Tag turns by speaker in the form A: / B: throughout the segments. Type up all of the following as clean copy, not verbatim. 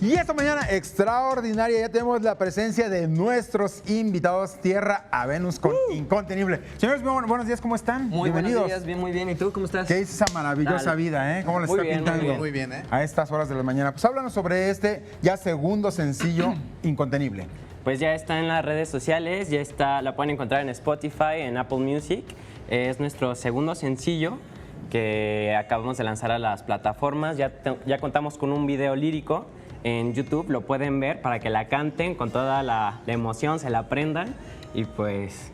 A: Y esta mañana extraordinaria ya tenemos la presencia de nuestros invitados Tierra a Venus con Incontenible. Señores, buenos días, ¿cómo están?
B: Muy
A: bienvenidos.
B: buenos días, bien, muy bien. ¿Y tú cómo estás?
A: ¿Qué es esa maravillosa vida, ¿Cómo les
B: Muy
A: está
B: bien,
A: pintando?
B: muy
C: bien,
A: A estas horas de la mañana. Pues háblanos sobre este ya segundo sencillo, Incontenible.
D: Pues ya está en las redes sociales, ya está, la pueden encontrar en Spotify, en Apple Music. Es nuestro segundo sencillo que acabamos de lanzar a las plataformas. Ya contamos con un video lírico en YouTube, lo pueden ver para que la canten con toda la emoción, se la aprendan y pues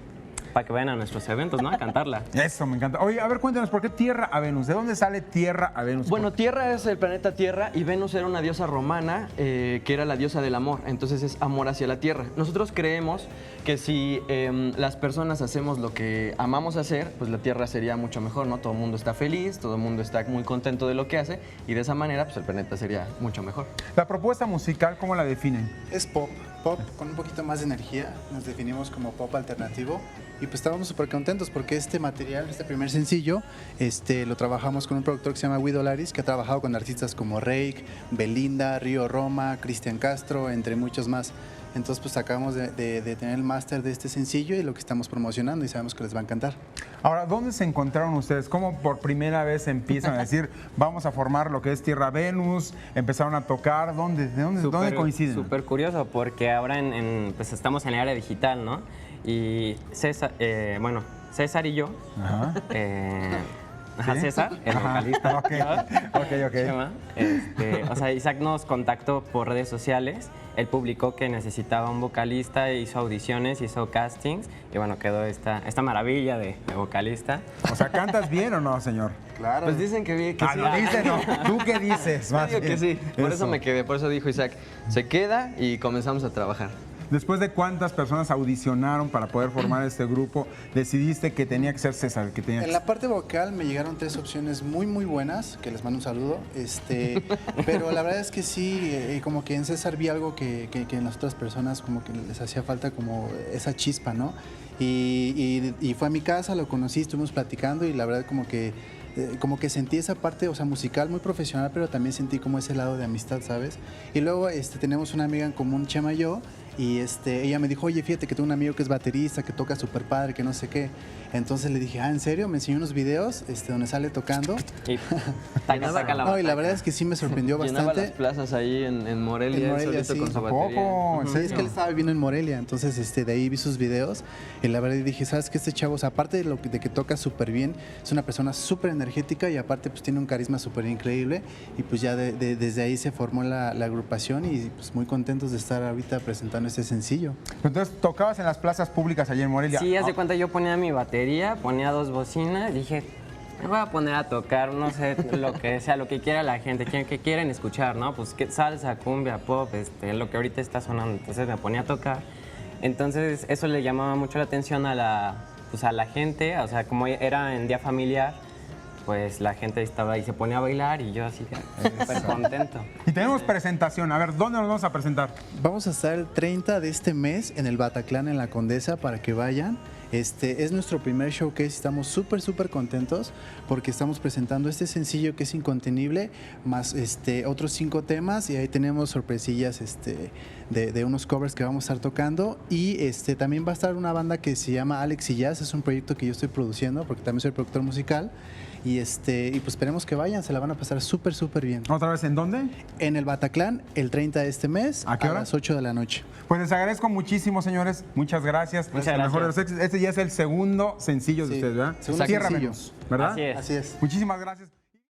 D: para que vayan a nuestros eventos, ¿no? A cantarla.
A: Eso, me encanta. Oye, a ver, cuéntanos, ¿por qué Tierra a Venus? ¿De dónde sale Tierra a Venus?
B: Bueno, Tierra es el planeta Tierra y Venus era una diosa romana que era la diosa del amor, entonces es amor hacia la Tierra. Nosotros creemos que si las personas hacemos lo que amamos hacer, pues la Tierra sería mucho mejor, ¿no? Todo el mundo está feliz, todo el mundo está muy contento de lo que hace y de esa manera pues el planeta sería mucho mejor.
A: La propuesta musical, ¿cómo la definen?
C: Es pop con un poquito más de energía, nos definimos como pop alternativo y pues estábamos súper contentos porque este material, este primer sencillo, lo trabajamos con un productor que se llama Guido Laris, que ha trabajado con artistas como Reik, Belinda, Río Roma, Cristian Castro, entre muchos más. Entonces pues acabamos de tener el máster de este sencillo y lo que estamos promocionando y sabemos que les va a encantar.
A: Ahora, ¿dónde se encontraron ustedes? ¿Cómo por primera vez empiezan a decir, vamos a formar lo que es Tierra Venus? ¿Empezaron a tocar? ¿Dónde coinciden?
D: Súper curioso porque ahora pues estamos en el área digital, ¿no? Y César, César y yo,
A: ¿Sí?
D: César, el vocalista.
A: Ok.
D: O sea, Isaac nos contactó por redes sociales. Él publicó que necesitaba un vocalista, hizo audiciones, hizo castings y bueno, quedó esta maravilla de vocalista.
A: O sea, ¿cantas bien o no, señor?
C: Claro.
B: Pues dicen que sí.
A: No dice no. ¿Tú qué dices?
B: Yo digo que sí, por eso me quedé, por eso dijo Isaac, se queda y comenzamos a trabajar.
A: Después de cuántas personas audicionaron para poder formar este grupo, decidiste que tenía que ser César, que tenía que
C: En la parte vocal me llegaron 3 opciones muy buenas, que les mando un saludo, pero la verdad es que sí, como que en César vi algo que en las otras personas como que les hacía falta como esa chispa, ¿no? Y fue a mi casa, lo conocí, estuvimos platicando y la verdad como que sentí esa parte, o sea, musical muy profesional, pero también sentí como ese lado de amistad, ¿sabes? Y luego tenemos una amiga en común, Chema y yo, y ella me dijo, oye, fíjate que tengo un amigo que es baterista, que toca súper padre, que no sé qué. Entonces le dije, ¿en serio? Me enseñó unos videos donde sale tocando.
D: Y
C: No, y la verdad es que sí me sorprendió
B: Llenaba
C: bastante.
B: las plazas ahí en Morelia,
C: En Morelia,
B: solito
C: sí.
B: con su
A: ¿A
B: batería.
A: poco?
C: Sí, es que él estaba viviendo en Morelia, entonces de ahí vi sus videos y la verdad dije, ¿sabes qué? Este chavo, o sea, aparte de que toca súper bien, es una persona súper energética y aparte pues tiene un carisma súper increíble y pues ya desde ahí se formó la agrupación y pues muy contentos de estar ahorita presentando este sencillo.
A: Entonces, tocabas en las plazas públicas allí en Morelia.
D: Sí, haz de cuenta, yo ponía mi batería, ponía 2 bocinas, dije, me voy a poner a tocar, no sé, lo que sea, lo que quiera la gente, que quieren escuchar, ¿no? Pues salsa, cumbia, pop, lo que ahorita está sonando. Entonces me ponía a tocar. Entonces eso le llamaba mucho la atención a la gente, o sea, como era en día familiar, pues la gente estaba ahí, se ponía a bailar y yo así, súper contento.
A: Y tenemos presentación. A ver, ¿dónde nos vamos a presentar?
C: Vamos a estar el 30 de este mes en el Bataclan en la Condesa para que vayan. Es nuestro primer showcase, estamos súper contentos porque estamos presentando este sencillo que es Incontenible, más otros 5 temas y ahí tenemos sorpresillas de unos covers que vamos a estar tocando y también va a estar una banda que se llama Alex y Jazz, es un proyecto que yo estoy produciendo porque también soy productor musical y pues esperemos que vayan, se la van a pasar súper bien.
A: ¿Otra vez en dónde?
C: En el Bataclan el 30 de este mes
A: ¿A qué hora?
C: las 8 de la noche.
A: Pues les agradezco muchísimo, señores. Muchas gracias.
D: Muchas
A: El mejor de los
D: gracias.
A: éxitos. Este ya es el segundo sencillo de
C: Sí,
A: ustedes, ¿verdad?
C: segundo
A: Tierra
C: sencillo.
A: Venus, ¿verdad?
D: Así es.
C: Así es.
A: Muchísimas gracias.